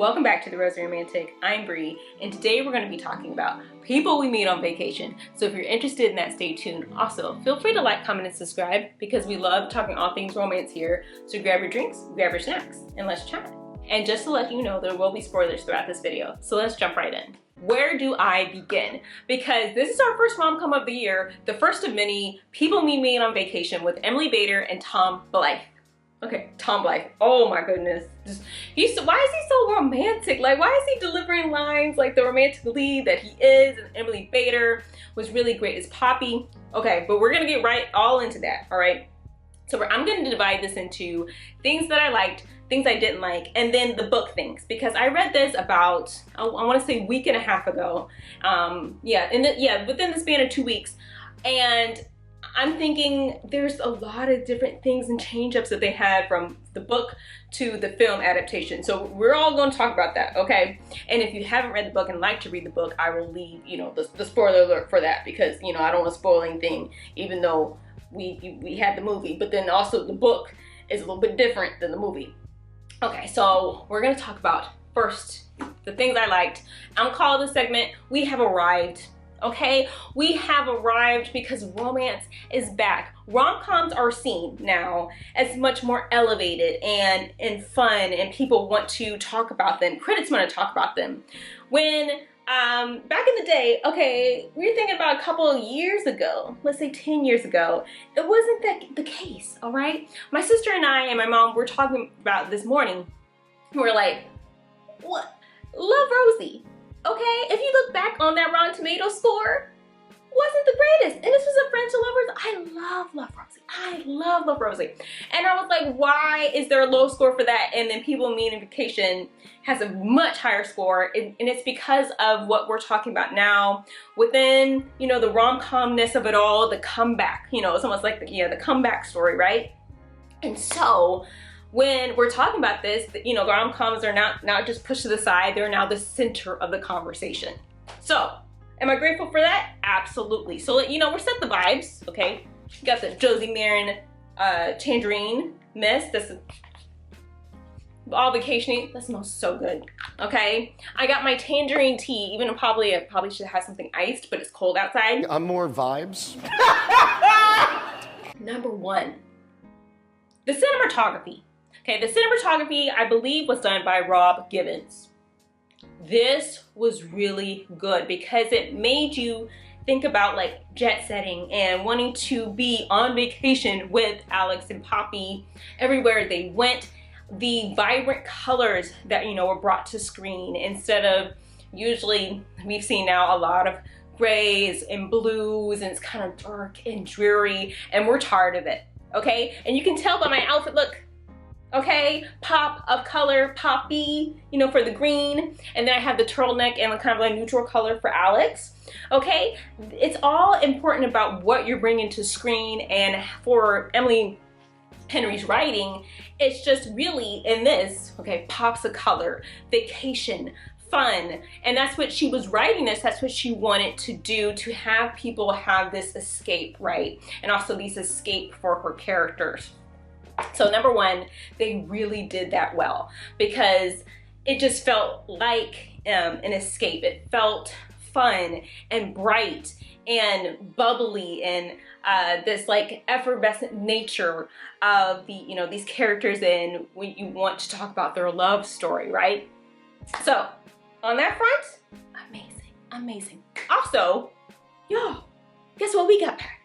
Welcome back to The Rosy Romantic. I'm Bree, and today we're going to be talking about people we meet on vacation. So if you're interested in that, stay tuned. Also, feel free to like, comment, and subscribe because we love talking all things romance here. So grab your drinks, grab your snacks, and let's chat. And just to let you know, there will be spoilers throughout this video. So let's jump right in. Where do I begin? Because this is our first rom-com of the year, the first of many people we meet on vacation with Emily Bader and Tom Blythe. Okay, Tom Blythe. Oh my goodness. Why is he so romantic? Like, why is he delivering lines like the romantic lead that he is? And Emily Bader was really great as Poppy. Okay, but we're gonna get right all into that, all right? So I'm gonna divide this into things that I liked, things I didn't like, and then the book things, because I read this about, I wanna say a week and a half ago. Within the span of 2 weeks. And I'm thinking there's a lot of different things and change-ups that they had from the book to the film adaptation. So we're all going to talk about that, okay? And if you haven't read the book and like to read the book, I will leave, the spoiler alert for that because, I don't want to spoil anything, even though we had the movie. But then also the book is a little bit different than the movie. Okay, so we're going to talk about first the things I liked. I'm calling this segment "We Have Arrived." Okay, we have arrived because romance is back. Rom-coms are seen now as much more elevated and fun, and people want to talk about them. Critics want to talk about them. When back in the day, okay, we're thinking about a couple of years ago, let's say 10 years ago, it wasn't that the case, all right? My sister and I and my mom were talking about this morning. We're like, what? Love Rosie. Okay, if you look back on that Rotten Tomatoes score, wasn't the greatest. And this was a French lovers. I love Love Rosie. I love Love Rosie. And I was like, why is there a low score for that? And then People Meet on Vacation has a much higher score. And it's because of what we're talking about now within, the rom-com-ness of it all, the comeback. It's almost like the comeback story, right? And so when we're talking about this, rom-coms are not just pushed to the side, they're now the center of the conversation. So, am I grateful for that? Absolutely. So, we're set the vibes, okay? You got the Josie Marin Tangerine Ness. That's all vacationing. That smells so good, okay? I got my tangerine tea, even though I probably should have some iced, but it's cold outside. I'm more vibes. Number one, the cinematography. Okay, the cinematography, I believe, was done by Rob Gibbons. This was really good because it made you think about like jet setting and wanting to be on vacation with Alex and Poppy everywhere they went. The vibrant colors that, were brought to screen instead of usually we've seen now a lot of grays and blues and it's kind of dark and dreary and we're tired of it, okay? And you can tell by my outfit, look. Okay, pop of color, Poppy, for the green. And then I have the turtleneck and kind of like neutral color for Alex. Okay, it's all important about what you're bringing to screen. And for Emily Henry's writing, it's just really in this, okay, pops of color, vacation, fun. And that's what she was writing this, that's what she wanted to do, to have people have this escape, right? And also these escape for her characters. So number one, they really did that well because it just felt like an escape. It felt fun and bright and bubbly and this like effervescent nature of these characters and when you want to talk about their love story, right? So on that front, amazing. Also, y'all, guess what we got back?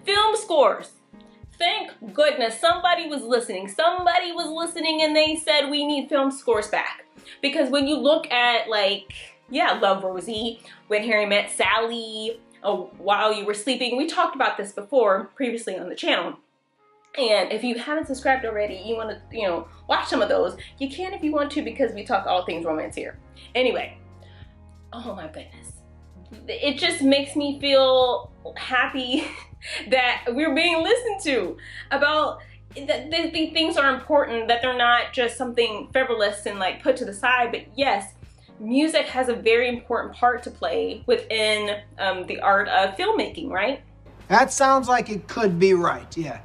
Film scores. Thank goodness somebody was listening. Somebody was listening and they said we need film scores back. Because when you look at Love Rosie, When Harry Met Sally, While You Were Sleeping, we talked about this before previously on the channel. And if you haven't subscribed already, you want to, watch some of those, you can if you want to because we talk all things romance here. Anyway, oh my goodness. It just makes me feel happy that we're being listened to about that the things are important, that they're not just something frivolous and like put to the side, but yes, music has a very important part to play within the art of filmmaking, right? That sounds like it could be right, yeah.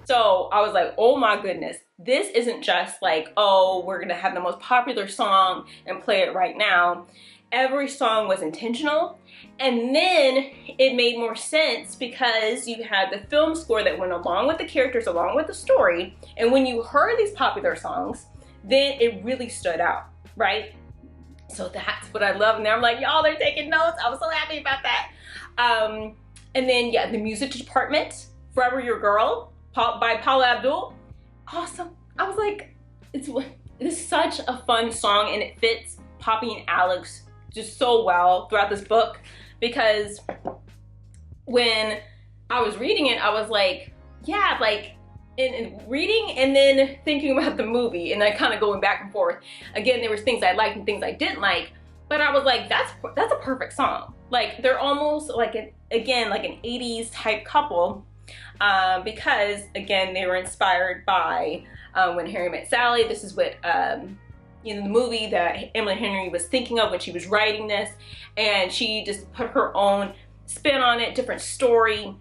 So I was like, oh my goodness, this isn't just like, oh, we're gonna have the most popular song and play it right now. Every song was intentional, and then it made more sense because you had the film score that went along with the characters, along with the story, and when you heard these popular songs, then it really stood out, right? So that's what I love, and I'm like, y'all, they're taking notes. I was so happy about that. And then, yeah, the music department, Forever Your Girl by Paula Abdul, awesome. I was like, it's such a fun song, and it fits Poppy and Alex just so well throughout this book, because when I was reading it, I was like, yeah, like in reading and then thinking about the movie and then kind of going back and forth. Again, there was things I liked and things I didn't like, but I was like, that's a perfect song. Like they're almost like like an 80s type couple, because again, they were inspired by When Harry Met Sally. This is what the movie that Emily Henry was thinking of when she was writing this, and she just put her own spin on it, different story,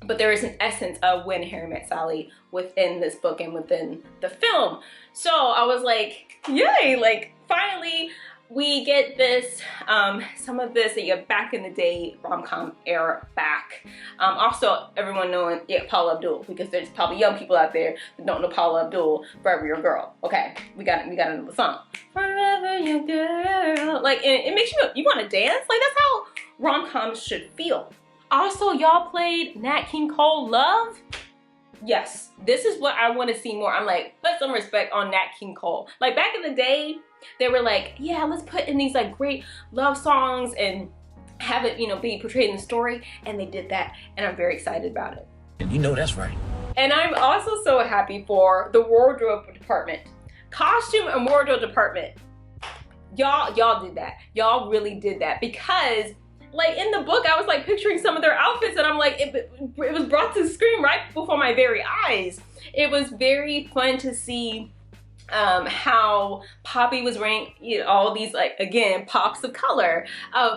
but there is an essence of When Harry Met Sally within this book and within the film. So I was like, yay, like finally we get this, some of this back in the day rom-com era back. Also, everyone knowing, yeah, Paula Abdul, because there's probably young people out there that don't know Paula Abdul, Forever Your Girl. Okay, we got another song. Forever Your Girl. Like, and it makes you want to dance. Like, that's how rom-coms should feel. Also, y'all played Nat King Cole Love. Yes, this is what I want to see more. I'm like, put some respect on Nat King Cole. Like back in the day, they were like, yeah, let's put in these like great love songs and have it, be portrayed in the story. And they did that, and I'm very excited about it. And you know that's right. And I'm also so happy for the wardrobe department. Costume and wardrobe department. Y'all did that. Y'all really did that, because like in the book, I was like picturing some of their outfits, and I'm like, it was brought to the screen right before my very eyes. It was very fun to see how Poppy was wearing, all these, like, again, pops of color,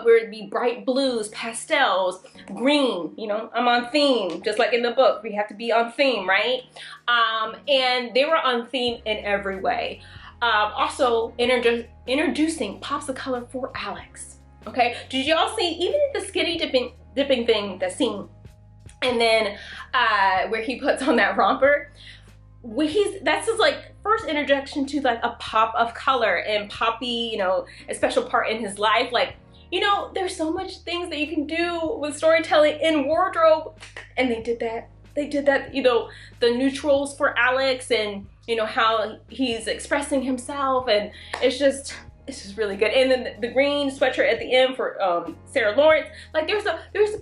where it'd be bright blues, pastels, green, I'm on theme, just like in the book, we have to be on theme, right? And they were on theme in every way. Also, introducing pops of color for Alex. Okay, did y'all see, even the skinny dipping thing, that scene, and then where he puts on that romper, that's his like first introduction to like a pop of color, and Poppy, a special part in his life. Like, there's so much things that you can do with storytelling in wardrobe, and they did that. They did that, the neutrals for Alex, and how he's expressing himself, and it's just really good. And then the green sweatshirt at the end for Sarah Lawrence. Like there's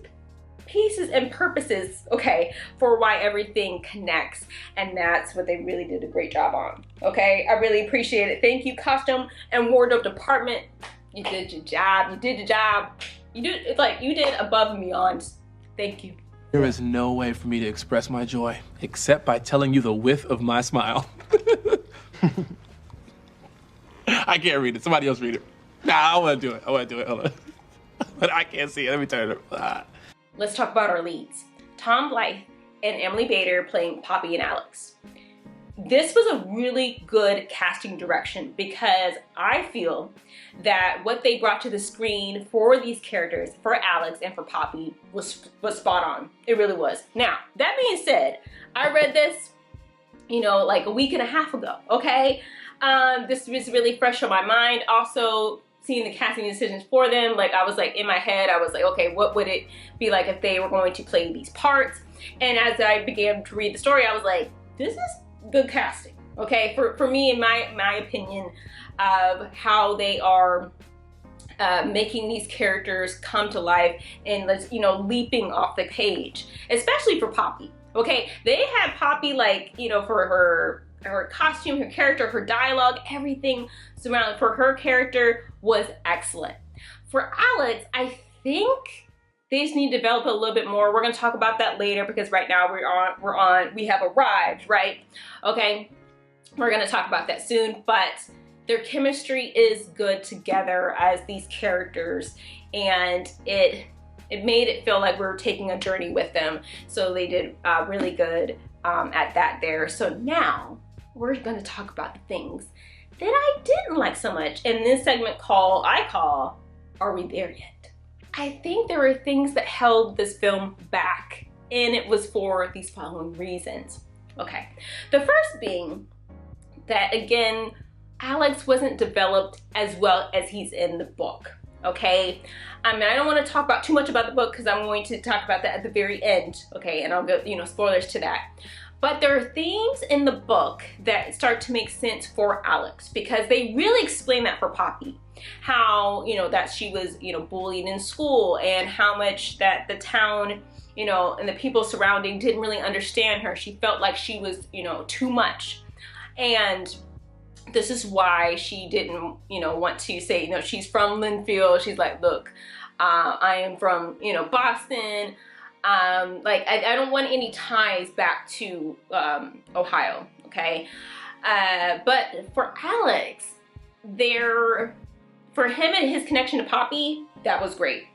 pieces and purposes, okay, for why everything connects, and that's what they really did a great job on. Okay, I really appreciate it. Thank you, costume and wardrobe department. You did your job. You did your job. You did above and beyond. Thank you. There is no way for me to express my joy except by telling you the width of my smile. I can't read it. Somebody else read it. Nah, I want to do it. Hold on. But I can't see it. Let me turn it up. Let's talk about our leads. Tom Blythe and Emily Bader playing Poppy and Alex. This was a really good casting direction, because I feel that what they brought to the screen for these characters, for Alex and for Poppy, was spot on. It really was. Now, that being said, I read this, like a week and a half ago, okay? This was really fresh on my mind. Also, seeing the casting decisions for them, like I was like in my head, I was like, okay, what would it be like if they were going to play these parts? And as I began to read the story, I was like, this is good casting, okay? For me, in my opinion, of how they are making these characters come to life and leaping off the page, especially for Poppy. Okay, they had Poppy like, for her costume, her character, her dialogue, everything surrounding for her character was excellent. For Alex, I think they just need to develop it a little bit more. We're gonna talk about that later, because right now we have arrived, right? Okay, we're gonna talk about that soon, but their chemistry is good together as these characters, and it made it feel like we were taking a journey with them. So they did really good at that there. So now we're gonna talk about the things that I didn't like so much in this segment I call, Are We There Yet? I think there were things that held this film back, and it was for these following reasons. Okay, the first being that, again, Alex wasn't developed as well as he's in the book, okay? I mean, I don't want to talk about too much about the book because I'm going to talk about that at the very end, okay? And I'll go, spoilers to that. But there are themes in the book that start to make sense for Alex because they really explain that for Poppy. How, that she was, bullied in school, and how much that the town, and the people surrounding didn't really understand her. She felt like she was, too much. And this is why she didn't, want to say, she's from Linfield. She's like, look, I am from, Boston. I don't want any ties back to Ohio, okay? But for Alex, for him and his connection to Poppy, that was great.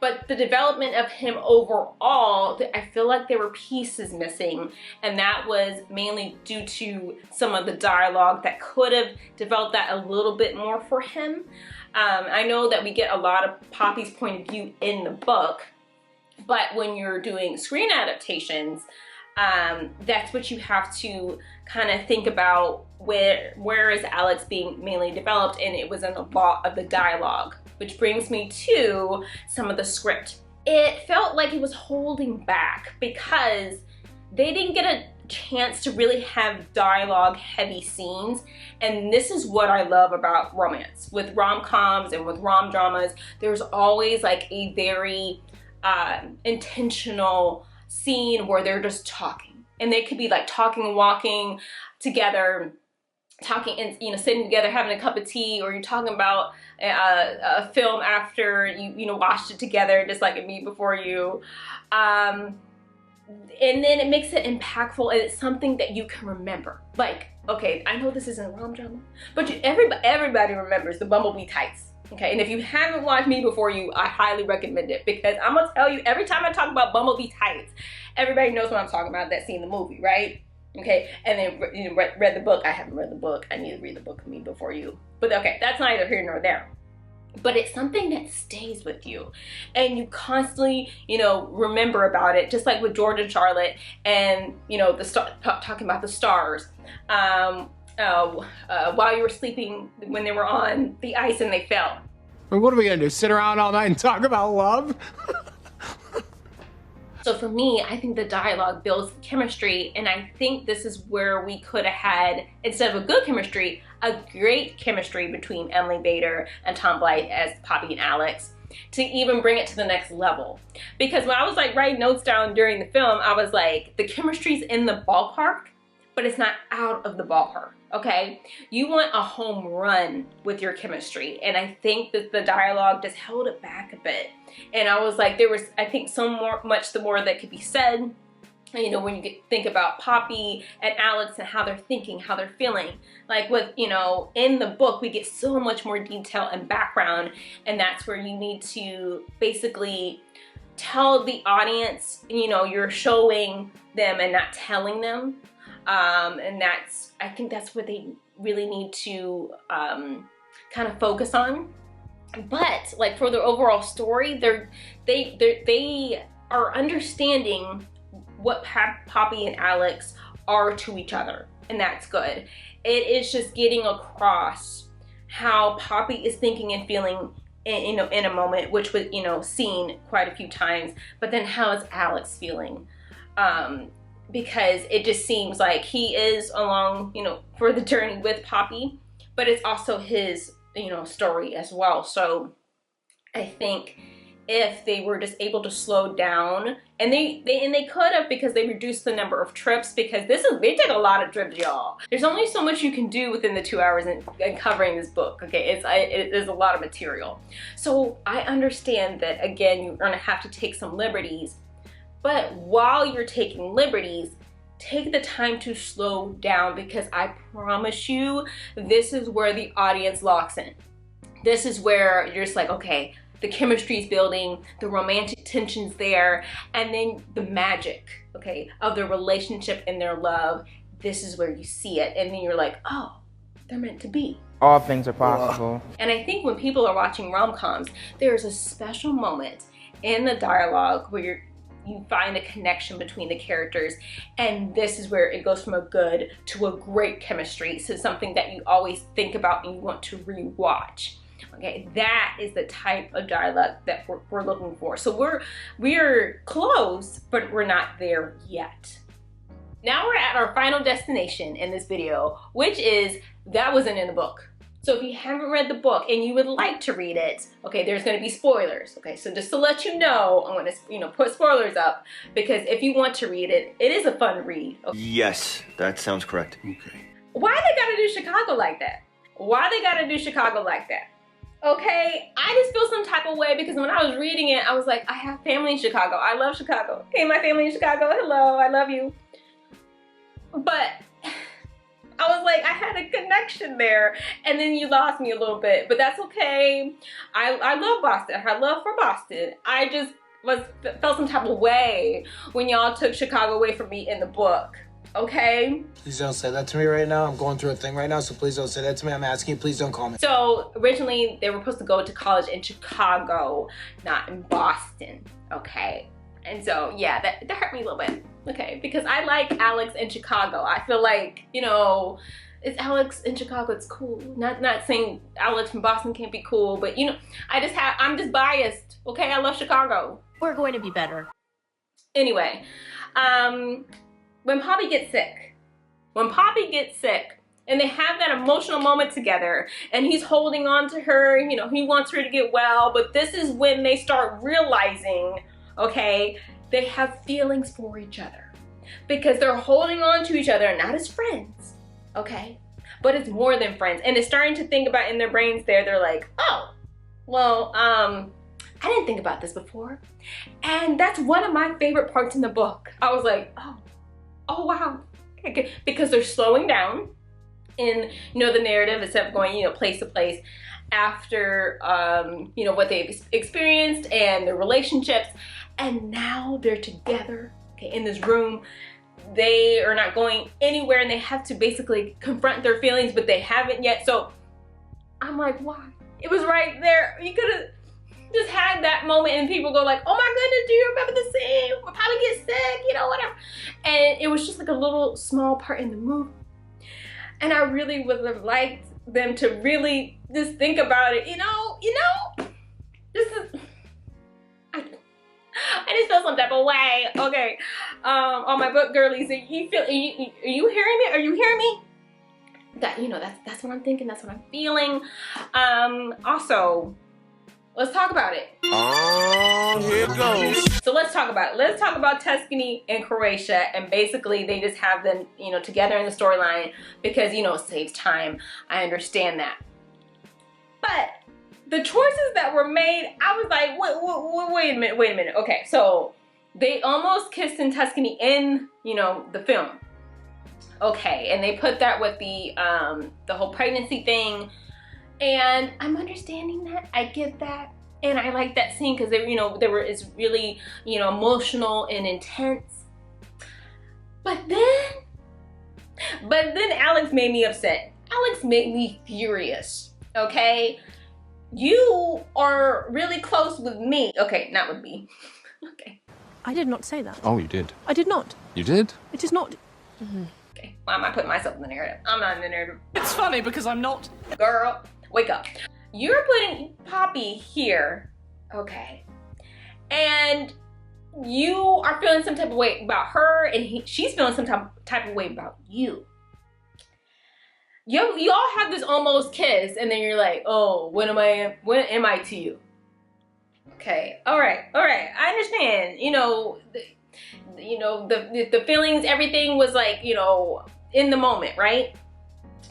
But the development of him overall, I feel like there were pieces missing, and that was mainly due to some of the dialogue that could have developed that a little bit more for him. I know that we get a lot of Poppy's point of view in the book, but when you're doing screen adaptations, that's what you have to kind of think about, where is Alex being mainly developed, and it was in a lot of the dialogue. Which brings me to some of the script. It felt like it was holding back because they didn't get a chance to really have dialogue heavy scenes. And this is what I love about romance. With rom-coms and with rom dramas, there's always like a very intentional scene where they're just talking. And they could be like talking and walking together, talking and sitting together having a cup of tea, or you're talking about a film after you watched it together, just like Me Before You, and then it makes it impactful, and it's something that you can remember. Like, okay, I know this isn't a rom drama, but everybody remembers the bumblebee tights. Okay, and if you haven't watched Me Before You, I highly recommend it, because I'm gonna tell you, every time I talk about bumblebee tights, everybody knows what I'm talking about, that scene in the movie, right? Okay, and then read the book. I haven't read the book. I need to read the book of Me Before You. But okay, that's neither here nor there. But it's something that stays with you, and you constantly, remember about it. Just like with George and Charlotte, and talking about the stars. While you were sleeping, when they were on the ice and they fell. What are we gonna do? Sit around all night and talk about love? So for me, I think the dialogue builds chemistry, and I think this is where we could have had, instead of a good chemistry, a great chemistry between Emily Bader and Tom Blythe as Poppy and Alex, to even bring it to the next level. Because when I was like writing notes down during the film, I was like, the chemistry's in the ballpark, but it's not out of the ballpark, okay? You want a home run with your chemistry, and I think that the dialogue just held it back a bit. And I was like, there was, I think, much more that could be said, when you think about Poppy and Alex and how they're thinking, how they're feeling. Like with, in the book, we get so much more detail and background, and that's where you need to basically tell the audience, you're showing them and not telling them. And I think that's what they really need to kind of focus on. But like for the overall story, they are understanding what Poppy and Alex are to each other, and that's good. It is just getting across how Poppy is thinking and feeling in a moment, which was seen quite a few times. But then how is Alex feeling? Because it just seems like he is along, for the journey with Poppy, but it's also his, story as well. So I think if they were just able to slow down, and they could have, because they reduced the number of trips, because they did a lot of trips, y'all. There's only so much you can do within the 2 hours in covering this book, okay? It is a lot of material. So I understand that, again, you're gonna have to take some liberties. But while you're taking liberties, take the time to slow down, because I promise you, this is where the audience locks in. This is where you're just like, okay, the chemistry's building, the romantic tension's there, and then the magic, okay, of their relationship and their love this is where you see it. And then you're like, oh, they're meant to be. All things are possible. And I think when people are watching rom-coms, there's a special moment in the dialogue where you find a connection between the characters, and this is where it goes from a good to a great chemistry. So something that you always think about and you want to rewatch. Okay, that is the type of dialogue that we're looking for. So we're close, but we're not there yet. Now we're at our final destination in this video, which is that wasn't in the book. So if you haven't read the book and you would like to read it, okay, there's going to be spoilers. Okay, so just to let you know, I'm going to, put spoilers up, because if you want to read it, it is a fun read. Okay? Yes, that sounds correct. Okay. Why they got to do Chicago like that? Why they got to do Chicago like that? Okay, I just feel some type of way because when I was reading it, I was like, I have family in Chicago. I love Chicago. Hey, my family in Chicago. Hello, I love you. But I was like, I had a connection there, and then you lost me a little bit, but that's okay. I love Boston. I love for Boston. I just felt some type of way when y'all took Chicago away from me in the book. Okay? Please don't say that to me right now. I'm going through a thing right now, so please don't say that to me. I'm asking you, please don't call me. So originally they were supposed to go to college in Chicago, not in Boston. Okay? And so yeah, that hurt me a little bit. Okay, because I like Alex in Chicago. I feel like, it's Alex in Chicago, it's cool. Not saying Alex from Boston can't be cool, but I'm just biased. Okay, I love Chicago. We're going to be better. Anyway, when Poppy gets sick, and they have that emotional moment together, and he's holding on to her, he wants her to get well, but this is when they start realizing, okay, they have feelings for each other because they're holding on to each other, not as friends, okay? But it's more than friends. And it's starting to think about in their brains there, they're like, oh, well, I didn't think about this before. And that's one of my favorite parts in the book. I was like, oh wow. Okay. Because they're slowing down in, the narrative instead of going, place to place after, what they've experienced and their relationships. And now they're together, okay, in this room. They are not going anywhere, and they have to basically confront their feelings, but they haven't yet. So I'm like, why? It was right there. You could have just had that moment, and people go like, oh my goodness, do you remember the scene? We'll probably get sick, whatever. And it was just like a little small part in the movie. And I really would have liked them to really just think about it. This is... I just feel some type of way. Okay, on my book girlies, are you hearing me? Are you hearing me? That's what I'm thinking. That's what I'm feeling. Also, let's talk about it. Oh, here it goes. So let's talk about it. Let's talk about Tuscany and Croatia, and basically they just have them, together in the storyline because, it saves time. I understand that, but the choices that were made, I was like, wait a minute. Okay, so they almost kissed in Tuscany in, the film. Okay, and they put that with the whole pregnancy thing, and I'm understanding that. I get that, and I like that scene because it's really, emotional and intense. But then Alex made me upset. Alex made me furious. Okay. You are really close with me. Okay, not with me. Okay. I did not say that. Oh, you did. I did not. You did? It is not. Okay, why am I putting myself in the narrative? I'm not in the narrative. It's funny because I'm not. Girl, wake up. You're putting Poppy here, okay, and you are feeling some type of way about her, and she's feeling some type of way about you. You all have this almost kiss, and then you're like, oh, when am I to you? Okay, all right, I understand. The feelings, everything was like, in the moment, right?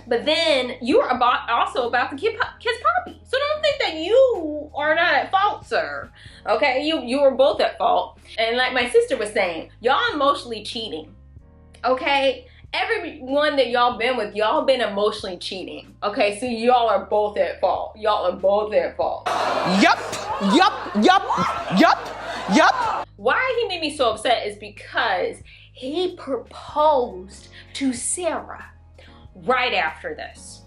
But then you are also about to kiss Poppy. So don't think that you are not at fault, sir. Okay, you were both at fault. And like my sister was saying, y'all emotionally cheating. Okay? Everyone that y'all been with, y'all been emotionally cheating. Okay, so y'all are both at fault. Y'all are both at fault. Yup. Why he made me so upset is because he proposed to Sarah right after this.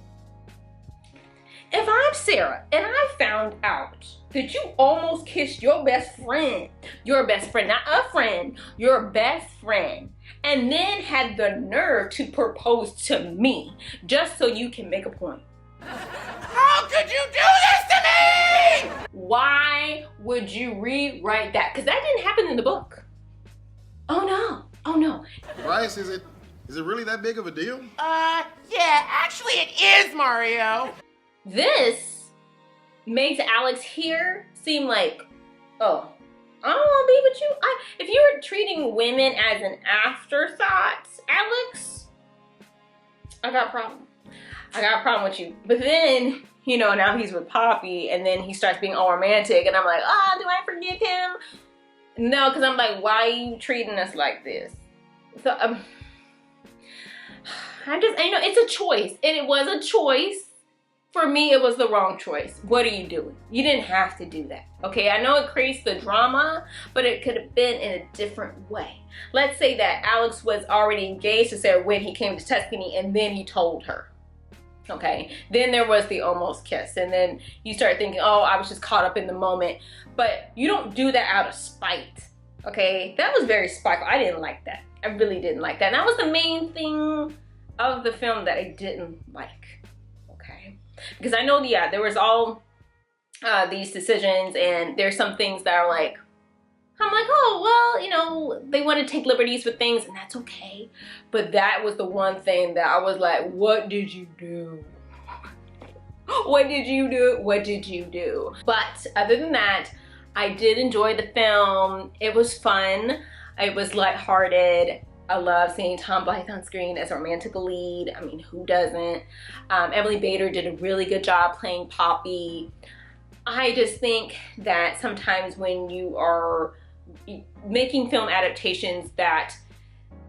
If I'm Sarah and I found out that you almost kissed your best friend, not a friend, your best friend, and then had the nerve to propose to me just so you can make a point. How could you do this to me? Why would you rewrite that? Because that didn't happen in the book. Oh no, oh no. Bryce, is it really that big of a deal? Yeah, actually it is, Mario. This makes Alex here seem like, oh, I don't want to be with you. If you were treating women as an afterthought, Alex, I got a problem. I got a problem with you. But then, you know, now he's with Poppy, and then he starts being all romantic, and I'm like, oh, do I forgive him? No, because I'm like, why are you treating us like this? So, I know it's a choice, and it was a choice. For me, it was the wrong choice. What are you doing? You didn't have to do that, okay? I know it creates the drama, but it could have been in a different way. Let's say that Alex was already engaged to Sarah when he came to Tuscany, and then he told her, okay? Then there was the almost kiss, and then you start thinking, oh, I was just caught up in the moment. But you don't do that out of spite, okay? That was very spiteful. I didn't like that. I really didn't like that. And that was the main thing of the film that I didn't like, okay? Because I know, yeah, there was all these decisions, and there's some things that are like, I'm like, oh, well, you know, they want to take liberties with things, and that's okay. But that was the one thing that I was like, what did you do? What did you do? What did you do? But other than that, I did enjoy the film. It was fun. It was lighthearted. I love seeing Tom Blythe on screen as a romantic lead. I mean, who doesn't? Emily Bader did a really good job playing Poppy. I just think that sometimes when you are making film adaptations, that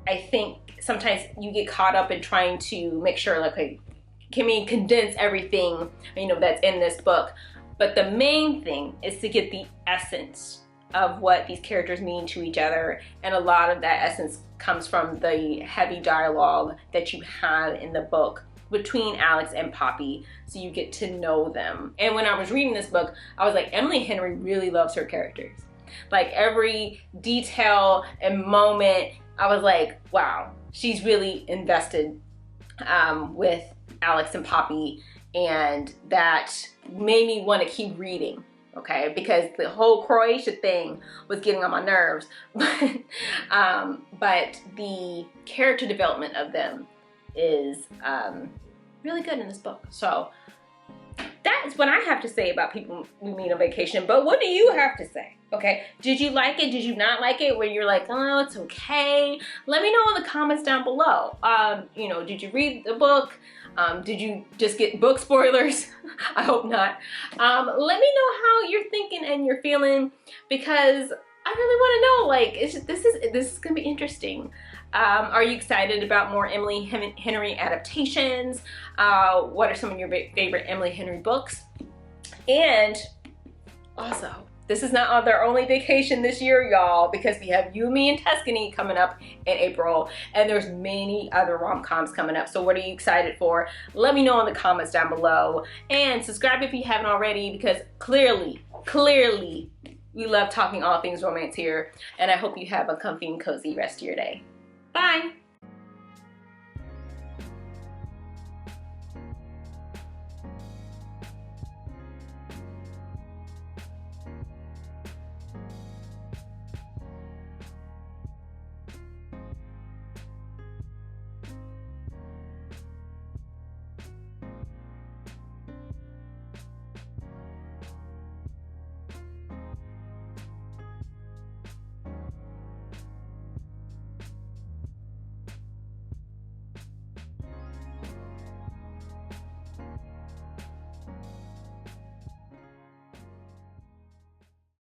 I think sometimes you get caught up in trying to make sure, like, okay, can we condense everything, you know, that's in this book? But the main thing is to get the essence of what these characters mean to each other, and a lot of that essence comes from the heavy dialogue that you have in the book between Alex and Poppy, so you get to know them. And when I was reading this book, I was like, Emily Henry really loves her characters. Like, every detail and moment, I was like, wow, she's really invested with Alex and Poppy, and that made me want to keep reading. Okay, because the whole Croatia thing was getting on my nerves, but the character development of them is really good in this book. So that's what I have to say about People We Meet on Vacation. But what do you have to say? Okay, did you like it? Did you not like it? Where you're like, oh, it's okay. Let me know in the comments down below. You know, did you read the book? Did you just get book spoilers? I hope not. Let me know how you're thinking and you're feeling, because I really want to know, like, this is gonna be interesting. Are you excited about more Emily Henry adaptations? What are some of your favorite Emily Henry books? And also, this is not their only vacation this year, y'all, because we have You, Me, and Tuscany coming up in April, and there's many other rom-coms coming up. So what are you excited for? Let me know in the comments down below, and subscribe if you haven't already, because clearly, we love talking all things romance here, and I hope you have a comfy and cozy rest of your day. Bye.